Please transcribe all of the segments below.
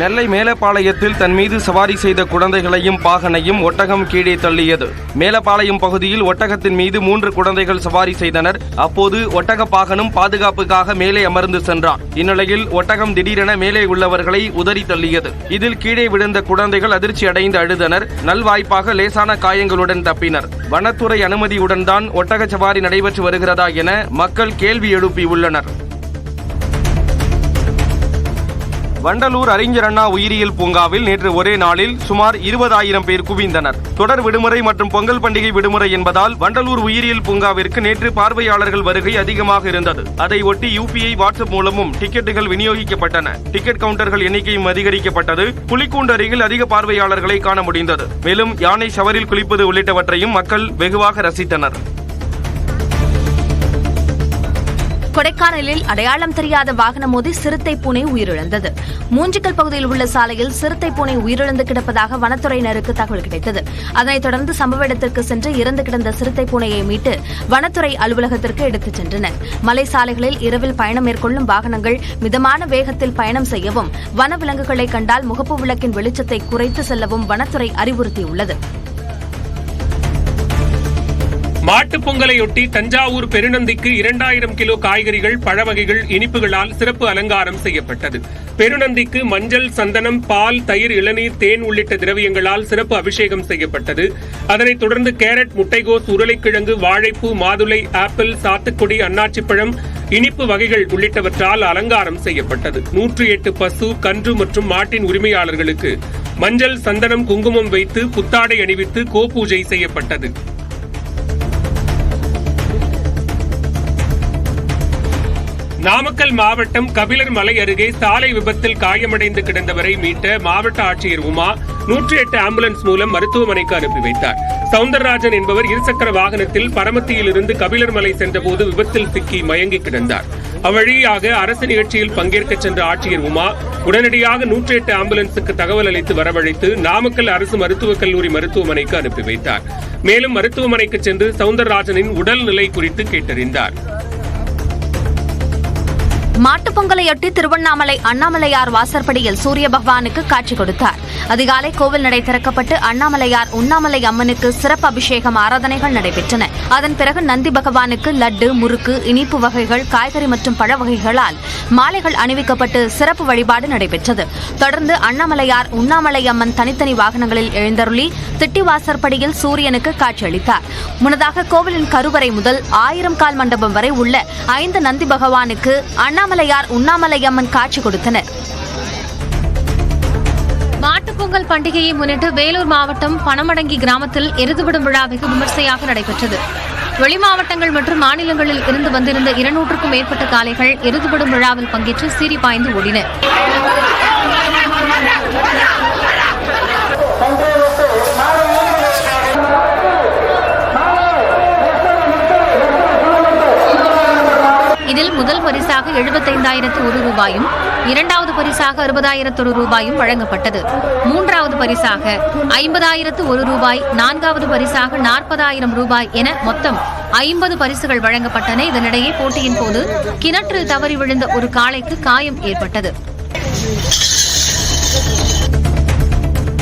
நெல்லை மேலப்பாளையத்தில் தன் மீது சவாரி செய்த குழந்தைகளையும் பாகனையும் ஒட்டகம் கீழே தள்ளியது. மேலப்பாளையம் பகுதியில் ஒட்டகத்தின் மீது 3 குழந்தைகள் சவாரி செய்தனர். அப்போது ஒட்டக பாகனும் பாதுகாப்புக்காக மேலே அமர்ந்து சென்றார். இந்நிலையில் ஒட்டகம் திடீரென மேலே உள்ளவர்களை உதறி தள்ளியது. இதில் கீழே விழுந்த குழந்தைகள் அதிர்ச்சி அடைந்து அழுதனர். நல்வாய்ப்பாக லேசான காயங்களுடன் தப்பினர். வனத்துறை அனுமதியுடன் தான் ஒட்டக சவாரி நடைபெற்று வருகிறதா என மக்கள் கேள்வி எழுப்பியுள்ளனர். வண்டலூர் அறிஞர் அண்ணா உயிரியல் பூங்காவில் நேற்று ஒரே நாளில் சுமார் 20,000 பேர் குவிந்தனர். தொடர் விடுமுறை மற்றும் பொங்கல் பண்டிகை விடுமுறை என்பதால் வண்டலூர் உயிரியல் பூங்காவிற்கு நேற்று பார்வையாளர்கள் வருகை அதிகமாக இருந்தது. அதை ஒட்டி UPI வாட்ஸ்அப் மூலமும் டிக்கெட்டுகள் விநியோகிக்கப்பட்டன. டிக்கெட் கவுண்டர்கள் எண்ணிக்கையும் அதிகரிக்கப்பட்டது. புலிக்கூண்டு அருகில் அதிக பார்வையாளர்களை காண முடிந்தது. மேலும் யானை ஷவரில் குளிப்பது உள்ளிட்டவற்றையும் மக்கள் வெகுவாக ரசித்தனர். கொடைக்கானலில் அடையாளம் தெரியாத வாகனம் மோதி சிறுத்தை பூனை உயிரிழந்தது. மூஞ்சிக்கல் பகுதியில் உள்ள சாலையில் சிறுத்தை பூனை உயிரிழந்து கிடப்பதாக வனத்துறையினருக்கு தகவல் கிடைத்தது. அதனைத் தொடர்ந்து சம்பவ இடத்திற்கு சென்று இறந்து கிடந்த சிறுத்தை பூனையை மீட்டு வனத்துறை அலுவலகத்திற்கு எடுத்துச் சென்றனர். மலை சாலைகளில் இரவில் பயணம் மேற்கொள்ளும் வாகனங்கள் மிதமான வேகத்தில் பயணம் செய்யவும், வனவிலங்குகளை கண்டால் முகப்பு விளக்கின் வெளிச்சத்தை குறைத்து செல்லவும் வனத்துறை அறிவுறுத்தியுள்ளது. மாட்டுப் பொங்கலையொட்டி தஞ்சாவூர் பெருநந்திக்கு 2000 கிலோ காய்கறிகள், பழவகைகள், இனிப்புகளால் சிறப்பு அலங்காரம் செய்யப்பட்டது. பெருநந்திக்கு மஞ்சள், சந்தனம், பால், தயிர், இளநீர், தேன் உள்ளிட்ட திரவியங்களால் சிறப்பு அபிஷேகம் செய்யப்பட்டது. அதனைத் தொடர்ந்து கேரட், முட்டைகோஸ், உருளைக்கிழங்கு, வாழைப்பூ, மாதுளை, ஆப்பிள், சாத்துக்குடி, அன்னாச்சிப்பழம், இனிப்பு வகைகள் உள்ளிட்டவற்றால் அலங்காரம் செய்யப்பட்டது. 108 பசு, கன்று மற்றும் மாட்டின் உரிமையாளர்களுக்கு மஞ்சள், சந்தனம், குங்குமம் வைத்து புத்தாடை அணிவித்து கோபூஜை செய்யப்பட்டது. நாமக்கல் மாவட்டம் கபிலர் மலை அருகே சாலை விபத்தில் காயமடைந்து கிடந்தவரை மீட்ட மாவட்ட ஆட்சியர் உமா 108 ஆம்புலன்ஸ் மூலம் மருத்துவமனைக்கு அனுப்பி வைத்தார். சவுந்தரராஜன் என்பவர் இருசக்கர வாகனத்தில் பரமத்தியில் இருந்து கபிலர் மலை சென்றபோது விபத்தில் சிக்கி மயங்கி கிடந்தார். அவ்வழியாக அரசு நிகழ்ச்சியில் பங்கேற்க சென்ற ஆட்சியர் உமா உடனடியாக 108 ஆம்புலன்ஸுக்கு தகவல் அளித்து வரவழைத்து நாமக்கல் அரசு மருத்துவக் கல்லூரி மருத்துவமனைக்கு அனுப்பி வைத்தார். மேலும் மருத்துவமனைக்கு சென்று சவுந்தரராஜனின் உடல்நிலை குறித்து கேட்டறிந்தார். மாட்டுப் பொங்கலையொட்டி திருவண்ணாமலை அண்ணாமலையார் வாசற்படியில் சூரிய பகவானுக்கு காட்சி கொடுத்தார். அதிகாலை கோவில் நடை திறக்கப்பட்டு அண்ணாமலையார் உண்ணாமலை அம்மனுக்கு சிறப்பு அபிஷேகம் ஆராதனைகள் நடைபெற்றன. அதன் பிறகு நந்தி பகவானுக்கு லட்டு, முறுக்கு, இனிப்பு வகைகள், காய்கறி மற்றும் பழ வகைகளால் மாலைகள் அணிவிக்கப்பட்டு சிறப்பு வழிபாடு நடைபெற்றது. தொடர்ந்து அண்ணாமலையார் உண்ணாமலை அம்மன் தனித்தனி வாகனங்களில் எழுந்தருளி திட்டி வாசற்படியில் சூரியனுக்கு காட்சியளித்தார். முன்னதாக கோவிலின் கருவறை முதல் 1000 கால் மண்டபம் வரை உள்ள 5 நந்தி பகவானுக்கு அண்ணாமலையார் உண்ணாமலை அம்மன் காட்சி கொடுத்தனர். மாட்டுப்பொங்கல் பண்டிகையை முன்னிட்டு வேலூர் மாவட்டம் பனமடங்கி கிராமத்தில் எருதுவிடும் விழா வெகு விமர்சையாக நடைபெற்றது. வெளி மாவட்டங்கள் மற்றும் மாநிலங்களில் இருந்து வந்திருந்த 200க்கும் மேற்பட்ட காளைகள் எருதுவிடும் விழாவில் பங்கேற்று சீறி பாய்ந்து ஓடின. இதில் முதல் பரிசாக 75,001 ரூபாயும், இரண்டாவது பரிசாக 60,001 ரூபாயும் வழங்கப்பட்டது. மூன்றாவது பரிசாக 50,001 ரூபாய், நான்காவது பரிசாக 40,000 ரூபாய் என மொத்தம் 50 பரிசுகள் வழங்கப்பட்டன. இதனிடையே போட்டியின் போது கிணற்றில் தவறி விழுந்த ஒரு காளைக்கு காயம் ஏற்பட்டது.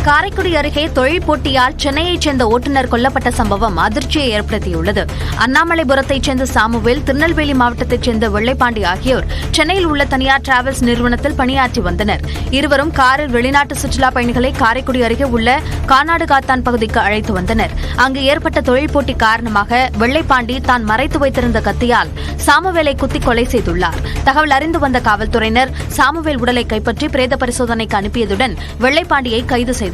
காரைக்குடி அருகே தொழில் போட்டியால் சென்னையைச் சேர்ந்த ஓட்டுநர் கொல்லப்பட்ட சம்பவம் அதிர்ச்சியை ஏற்படுத்தியுள்ளது. அண்ணாமலைபுரத்தைச் சேர்ந்த சாமுவேல், திருநெல்வேலி மாவட்டத்தைச் சேர்ந்த வெள்ளைப்பாண்டி ஆகியோர் சென்னையில் உள்ள தனியார் டிராவல்ஸ் நிறுவனத்தில் பணியாற்றி வந்தனர். இருவரும் காரில் வெளிநாட்டு சுற்றுலாப் பயணிகளை காரைக்குடி அருகே உள்ள கானாடு காத்தான் பகுதிக்கு அழைத்து வந்தனர். அங்கு ஏற்பட்ட தொழில் போட்டி காரணமாக வெள்ளைப்பாண்டி தான் மறைத்து வைத்திருந்த கத்தியால் சாமுவேலை குத்தி கொலை செய்துள்ளார். தகவல் அறிந்து வந்த காவல்துறையினர் சாமுவேல் உடலை கைப்பற்றி பிரேத பரிசோதனைக்கு அனுப்பியதுடன் வெள்ளைப்பாண்டியை கைது செய்தனர்.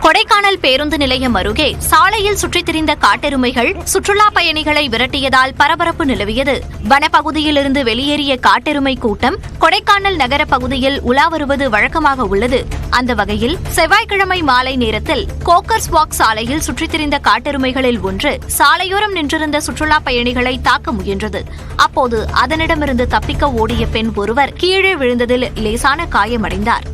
கொடைக்கானல் பேருந்து நிலையம் அருகே சாலையில் சுற்றித் திரிந்த காட்டெருமைகள் சுற்றுலா பயணிகளை விரட்டியதால் பரபரப்பு நிலவியது. வனப்பகுதியில் இருந்து வெளியேறிய காட்டெருமை கூட்டம் கொடைக்கானல் நகர பகுதியில் உலா வருவது வழக்கமாக உள்ளது. அந்த வகையில் செவ்வாய்க்கிழமை மாலை நேரத்தில் கோக்கர்ஸ் வாக் சாலையில் சுற்றித் திரிந்த காட்டெருமைகளில் ஒன்று சாலையோரம் நின்றிருந்த சுற்றுலா பயணிகளை தாக்க முயன்றது. அப்போது அதனிடமிருந்து தப்பிக்க ஓடிய பெண் ஒருவர் கீழே விழுந்ததில் லேசான காயமடைந்தார்.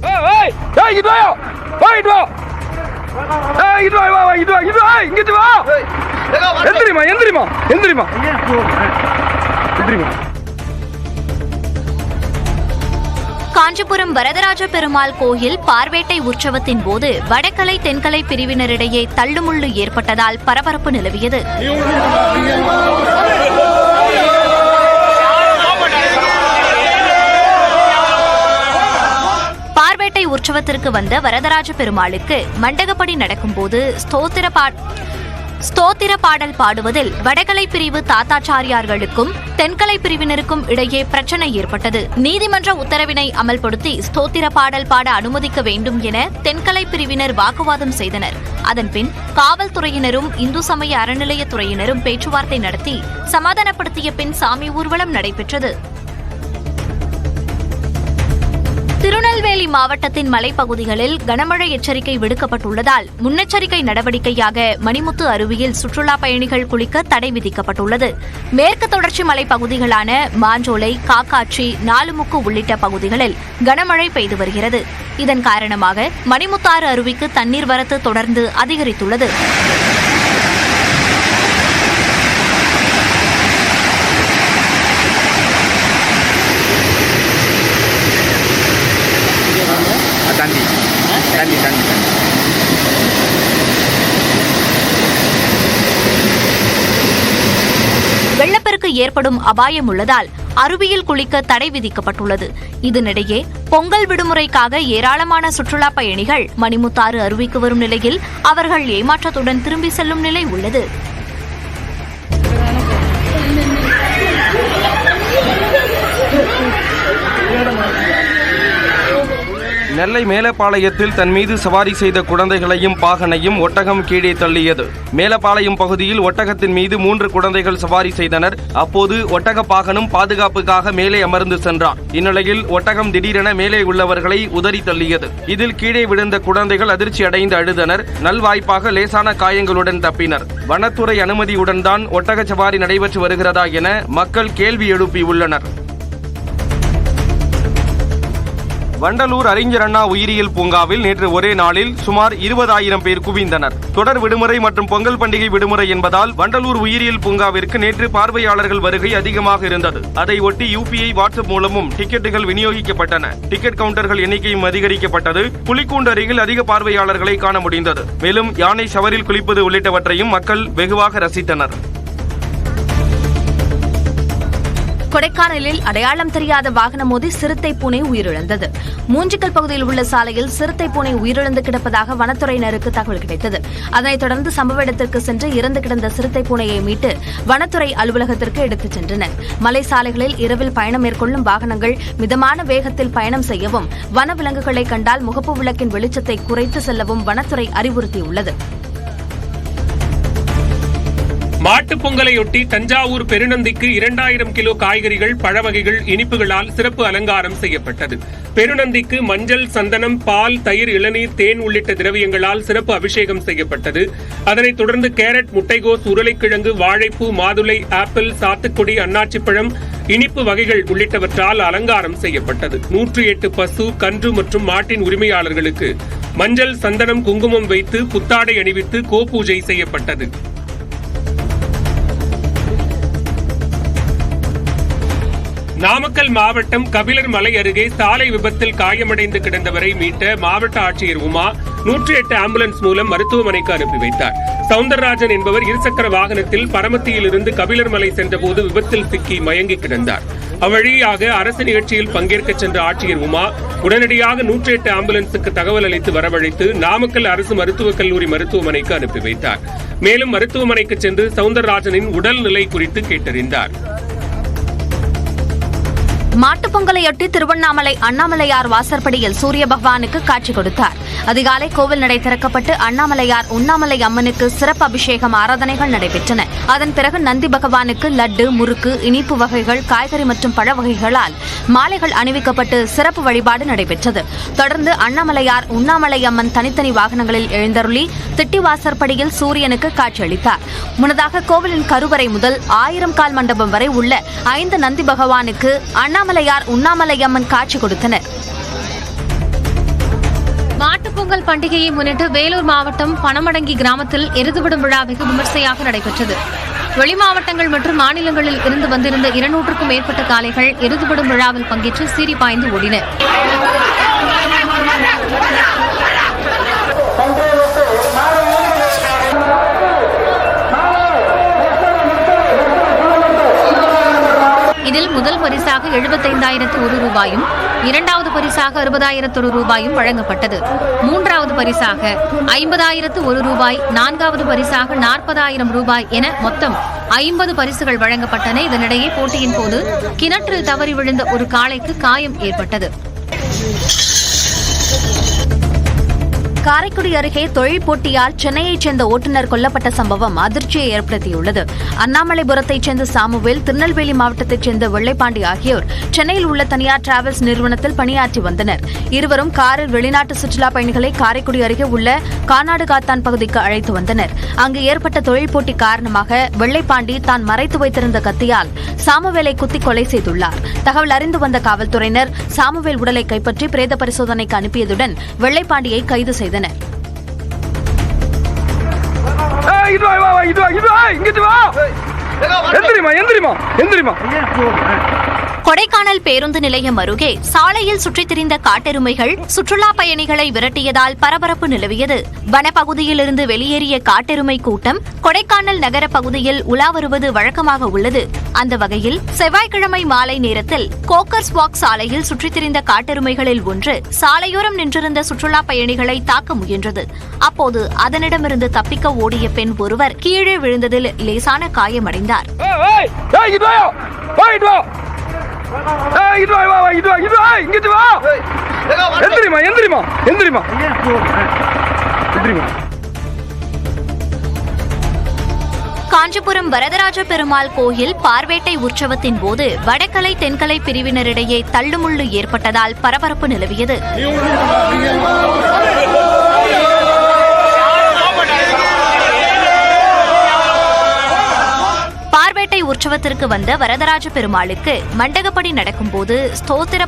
காஞ்சிபுரம் வரதராஜ பெருமாள் கோயில் பார்வேட்டை உற்சவத்தின் போது வடகலை தென்கலை பிரிவினரிடையே தள்ளுமுள்ளு ஏற்பட்டதால் பரபரப்பு நிலவியது. பார்வேட்டை உற்சவத்திற்கு வந்த வரதராஜ பெருமாளுக்கு மண்டகப்படி நடக்கும்போது ஸ்தோத்திர பாடல் பாடுவதில் வடகலை பிரிவு தாத்தாச்சாரியார்களுக்கும் தென்கலை பிரிவினருக்கும் இடையே பிரச்சனை ஏற்பட்டது. நீதிமன்ற உத்தரவினை அமல்படுத்தி ஸ்தோத்திர பாடல் பாட அனுமதிக்க வேண்டும் என தென்கலை பிரிவினர் வாக்குவாதம் செய்தனர். அதன்பின் காவல்துறையினரும் இந்து சமய அறநிலையத்துறையினரும் பேச்சுவார்த்தை நடத்தி சமாதானப்படுத்திய பின் சாமி ஊர்வலம் நடைபெற்றது. திருநெல்வேலி மாவட்டத்தின் மலைப்பகுதிகளில் கனமழை எச்சரிக்கை விடுக்கப்பட்டுள்ளதால் முன்னெச்சரிக்கை நடவடிக்கையாக மணிமுத்து அருவியில் சுற்றுலா பயணிகள் குளிக்க தடை விதிக்கப்பட்டுள்ளது. மேற்கு தொடர்ச்சி மலைப்பகுதிகளான மாஞ்சோலை, காக்காட்சி, நாலுமுக்கு உள்ளிட்ட பகுதிகளில் கனமழை பெய்து வருகிறது. இதன் காரணமாக மணிமுத்தாறு அருவிக்கு தண்ணீர் வரத்து தொடர்ந்து அதிகரித்துள்ளது. வெள்ளப்பெருக்கு ஏற்படும் அபாயம் உள்ளதால் அருவியில் குளிக்க தடை விதிக்கப்பட்டுள்ளது. இதனிடையே பொங்கல் விடுமுறைக்காக ஏராளமான சுற்றுலா பயணிகள் மணிமுத்தாறு அருவிக்கு வரும் நிலையில் அவர்கள் ஏமாற்றத்துடன் திரும்பி செல்லும் நிலை உள்ளது. நெல்லை மேலப்பாளையத்தில் தன் மீது சவாரி செய்த குழந்தைகளையும் பாகனையும் ஒட்டகம் கீழே தள்ளியது. மேலப்பாளையம் பகுதியில் ஒட்டகத்தின் மீது 3 குழந்தைகள் சவாரி செய்தனர். அப்போது ஒட்டக பாகனும் பாதுகாப்புக்காக மேலே அமர்ந்து சென்றான். இந்நிலையில் ஒட்டகம் திடீரென மேலே உள்ளவர்களை உதறி தள்ளியது. இதில் கீழே விழுந்த குழந்தைகள் அதிர்ச்சி அடைந்து அழுதனர். நல்வாய்ப்பாக லேசான காயங்களுடன் தப்பினர். வனத்துறை அனுமதியுடன் தான் ஒட்டக சவாரி நடைபெற்று வருகிறதா என மக்கள் கேள்வி எழுப்பியுள்ளனர். வண்டலூர் அறிஞர் அண்ணா உயிரியல் பூங்காவில் நேற்று ஒரே நாளில் சுமார் 20,000 பேர் குவிந்தனர். தொடர் விடுமுறை மற்றும் பொங்கல் பண்டிகை விடுமுறை என்பதால் வண்டலூர் உயிரியல் பூங்காவிற்கு நேற்று பார்வையாளர்கள் வருகை அதிகமாக இருந்தது. அதை ஒட்டி UPI வாட்ஸ்அப் மூலமும் டிக்கெட்டுகள் விநியோகிக்கப்பட்டன. டிக்கெட் கவுண்டர்கள் எண்ணிக்கையும் அதிகரிக்கப்பட்டது. புலிக்கூண்டு அருகில் அதிக பார்வையாளர்களை காண முடிந்தது. மேலும் யானை ஷவரில் குளிப்பது உள்ளிட்டவற்றையும் மக்கள் வெகுவாக ரசித்தனர். கொடைக்கானலில் அடையாளம் தெரியாத வாகனம் மோதி சிறுத்தை பூனை உயிரிழந்தது. மூஞ்சிக்கல் பகுதியில் உள்ள சாலையில் சிறுத்தை பூனை உயிரிழந்து கிடப்பதாக வனத்துறையினருக்கு தகவல் கிடைத்தது. அதனைத் தொடர்ந்து சம்பவ இடத்திற்கு சென்று இறந்து கிடந்த சிறுத்தை பூனையை மீட்டு வனத்துறை அலுவலகத்திற்கு எடுத்துச் சென்றனர். மலை சாலைகளில் இரவில் பயணம் மேற்கொள்ளும் வாகனங்கள் மிதமான வேகத்தில் பயணம் செய்யவும், வனவிலங்குகளை கண்டால் முகப்பு விளக்கின் வெளிச்சத்தை குறைத்து செல்லவும் வனத்துறை அறிவுறுத்தியுள்ளது. மாட்டுப் பொங்கலையொட்டி தஞ்சாவூர் பெருநந்திக்கு 2000 கிலோ காய்கறிகள், பழவகைகள், இனிப்புகளால் சிறப்பு அலங்காரம் செய்யப்பட்டது. பெருநந்திக்கு மஞ்சள், சந்தனம், பால், தயிர், இளநீர், தேன் உள்ளிட்ட திரவியங்களால் சிறப்பு அபிஷேகம் செய்யப்பட்டது. அதனைத் தொடர்ந்து கேரட், முட்டைகோஸ், உருளைக்கிழங்கு, வாழைப்பூ, மாதுளை, ஆப்பிள், சாத்துக்குடி, அன்னாச்சிப்பழம், இனிப்பு வகைகள் உள்ளிட்டவற்றால் அலங்காரம் செய்யப்பட்டது. 108 பசு, கன்று மற்றும் மாட்டின் உரிமையாளர்களுக்கு மஞ்சள், சந்தனம், குங்குமம் வைத்து புத்தாடை அணிவித்து கோபூஜை செய்யப்பட்டது. நாமக்கல் மாவட்டம் கபிலர் மலை அருகே சாலை விபத்தில் காயமடைந்து கிடந்தவரை மீட்ட மாவட்ட ஆட்சியர் உமா 108 ஆம்புலன்ஸ் மூலம் மருத்துவமனைக்கு அனுப்பி வைத்தார். சவுந்தரராஜன் என்பவர் இருசக்கர வாகனத்தில் பரமத்தியிலிருந்து கபிலர் மலை சென்றபோது விபத்தில் சிக்கி மயங்கி கிடந்தார். அவ்வழியாக அரசு நிகழ்ச்சியில் பங்கேற்க சென்ற ஆட்சியர் உமா உடனடியாக 108 ஆம்புலன்ஸுக்கு தகவல் அளித்து வரவழைத்து நாமக்கல் அரசு மருத்துவக் கல்லூரி மருத்துவமனைக்கு அனுப்பி வைத்தார். மேலும் மருத்துவமனைக்கு சென்று சவுந்தரராஜனின் உடல்நிலை குறித்து கேட்டறிந்தார். மாட்டுப் பொங்கலையொட்டி திருவண்ணாமலை அண்ணாமலையார் வாசற்படியில் சூரிய பகவானுக்கு காட்சி கொடுத்தார். அதிகாலை கோவில் நடை திறக்கப்பட்டு அண்ணாமலையார் உண்ணாமலை அம்மனுக்கு சிறப்பு அபிஷேகம் ஆராதனைகள் நடைபெற்றன. அதன் பிறகு நந்தி பகவானுக்கு லட்டு, முறுக்கு, இனிப்பு வகைகள், காய்கறி மற்றும் பழ வகைகளால் மாலைகள் அணிவிக்கப்பட்டு சிறப்பு வழிபாடு நடைபெற்றது. தொடர்ந்து அண்ணாமலையார் உண்ணாமலை அம்மன் தனித்தனி வாகனங்களில் எழுந்தருளி திட்டி வாசற்படியில் சூரியனுக்கு காட்சியளித்தார். முன்னதாக கோவிலின் கருவறை முதல் 1000 கால் மண்டபம் வரை உள்ள 5 நந்தி பகவானுக்கு அண்ணாமலையார் உண்ணாமலை அம்மன் காட்சி கொடுத்தனர். மாட்டுப் மாட்டுப்பொங்கல் பண்டிகையை முன்னிட்டு வேலூர் மாவட்டம் பனமடங்கி கிராமத்தில் எருதுவிடும் விழா வெகு விமர்சையாக நடைபெற்றது. வெளி மாவட்டங்கள் மற்றும் மாநிலங்களில் இருந்து வந்திருந்த 200க்கும் மேற்பட்ட காளைகள் எருதுவிடும் விழாவில் பங்கேற்று சீறி பாய்ந்து ஓடின. இதில் முதல் பரிசாக 75,001 ரூபாயும், இரண்டாவது பரிசாக 60,001 ரூபாயும் வழங்கப்பட்டது. மூன்றாவது பரிசாக 50,001 ரூபாய், நான்காவது பரிசாக 40,000 ரூபாய் என மொத்தம் 50 பரிசுகள் வழங்கப்பட்டன. இதனிடையே போட்டியின் போது கிணற்றில் தவறி விழுந்த ஒரு காளைக்கு காயம் ஏற்பட்டது. காரைக்குடி அருகே தொழில் போட்டியால் சென்னையைச் சேர்ந்த ஓட்டுநர் கொல்லப்பட்ட சம்பவம் அதிர்ச்சியை ஏற்படுத்தியுள்ளது. அண்ணாமலைபுரத்தைச் சேர்ந்த சாமுவேல், திருநெல்வேலி மாவட்டத்தைச் சேர்ந்த வெள்ளைப்பாண்டி ஆகியோர் சென்னையில் உள்ள தனியார் டிராவல்ஸ் நிறுவனத்தில் பணியாற்றி வந்தனர். இருவரும் காரில் வெளிநாட்டு சுற்றுலா பயணிகளை காரைக்குடி அருகே உள்ள கானாடு காத்தான் பகுதிக்கு அழைத்து வந்தனர். அங்கு ஏற்பட்ட தொழில் போட்டி காரணமாக வெள்ளைப்பாண்டி தான் மறைத்து வைத்திருந்த கத்தியால் சாமுவேலை குத்தி கொலை செய்துள்ளார். தகவல் அறிந்து வந்த காவல்துறையினர் சாமுவேல் உடலை கைப்பற்றி பிரேத பரிசோதனைக்கு அனுப்பியதுடன் வெள்ளைப்பாண்டியை கைது செய்தனர். கொடைக்கானல் பேருந்து நிலையம் அருகே சாலையில் சுற்றித் திரிந்த காட்டெருமைகள் சுற்றுலா பயணிகளை விரட்டியதால் பரபரப்பு நிலவியது. வனப்பகுதியிலிருந்து வெளியேறிய காட்டெருமை கூட்டம் கொடைக்கானல் நகர பகுதியில் உலா வருவது வழக்கமாக உள்ளது. அந்த வகையில் செவ்வாய்க்கிழமை மாலை நேரத்தில் கோக்கர்ஸ் வாக் சாலையில் சுற்றித் திரிந்த காட்டெருமைகளில் ஒன்று சாலையோரம் நின்றிருந்த சுற்றுலா பயணிகளை தாக்க முயன்றது. அப்போது அதனிடமிருந்து தப்பிக்க ஓடிய பெண் ஒருவர் கீழே விழுந்ததில் லேசான காயமடைந்தார். காஞ்சிபுரம் வரதராஜ பெருமாள் கோயில் பார்வேட்டை உற்சவத்தின் போது வடகலை தென்கலை பிரிவினரிடையே தள்ளுமுள்ளு ஏற்பட்டதால் பரபரப்பு நிலவியது. பார்வேட்டை உற்சவத்திற்கு வந்த வரதராஜ பெருமாளுக்கு மண்டகப்படி நடக்கும்போது ஸ்தோத்திர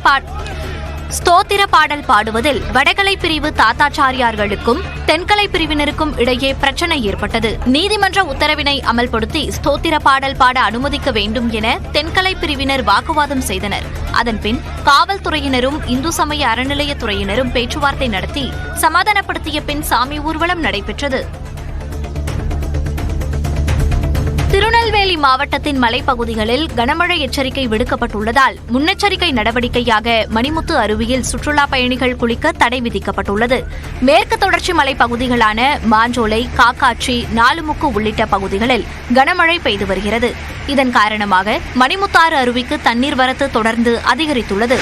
பாடல் பாடுவதில் வடகலை பிரிவு தாத்தாச்சாரியார்களுக்கும் தென்கலை பிரிவினருக்கும் இடையே பிரச்சனை ஏற்பட்டது. நீதிமன்ற உத்தரவினை அமல்படுத்தி ஸ்தோத்திர பாடல் பாட அனுமதிக்க வேண்டும் என தென்கலை பிரிவினர் வாக்குவாதம் செய்தனர். அதன்பின் காவல்துறையினரும் இந்து சமய அறநிலையத்துறையினரும் பேச்சுவார்த்தை நடத்தி சமாதானப்படுத்திய பின் சாமி ஊர்வலம் நடைபெற்றது. திருநெல்வேலி மாவட்டத்தின் மலைப்பகுதிகளில் கனமழை எச்சரிக்கை விடுக்கப்பட்டுள்ளதால் முன்னெச்சரிக்கை நடவடிக்கையாக மணிமுத்து அருவியில் சுற்றுலா பயணிகள் குளிக்க தடை விதிக்கப்பட்டுள்ளது. மேற்கு தொடர்ச்சி மலைப்பகுதிகளான மாஞ்சோலை, காக்காட்சி, நாலுமுக்கு உள்ளிட்ட பகுதிகளில் கனமழை பெய்து வருகிறது. இதன் காரணமாக மணிமுத்தாறு அருவிக்கு தண்ணீர் வரத்து தொடர்ந்து அதிகரித்துள்ளது.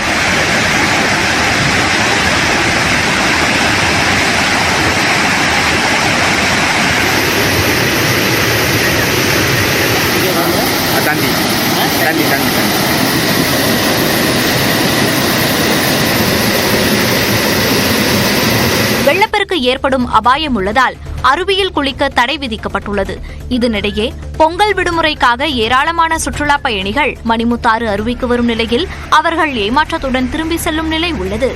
வெள்ளப்பெருக்கு ஏற்படும் அபாயம் உள்ளதால் அருவியில் குளிக்க தடை விதிக்கப்பட்டுள்ளது. இதனிடையே பொங்கல் விடுமுறைக்காக ஏராளமான சுற்றுலா பயணிகள் மணிமுத்தாறு அருவிக்கு வரும் நிலையில் அவர்கள் ஏமாற்றத்துடன் திரும்பி செல்லும் நிலை உள்ளது.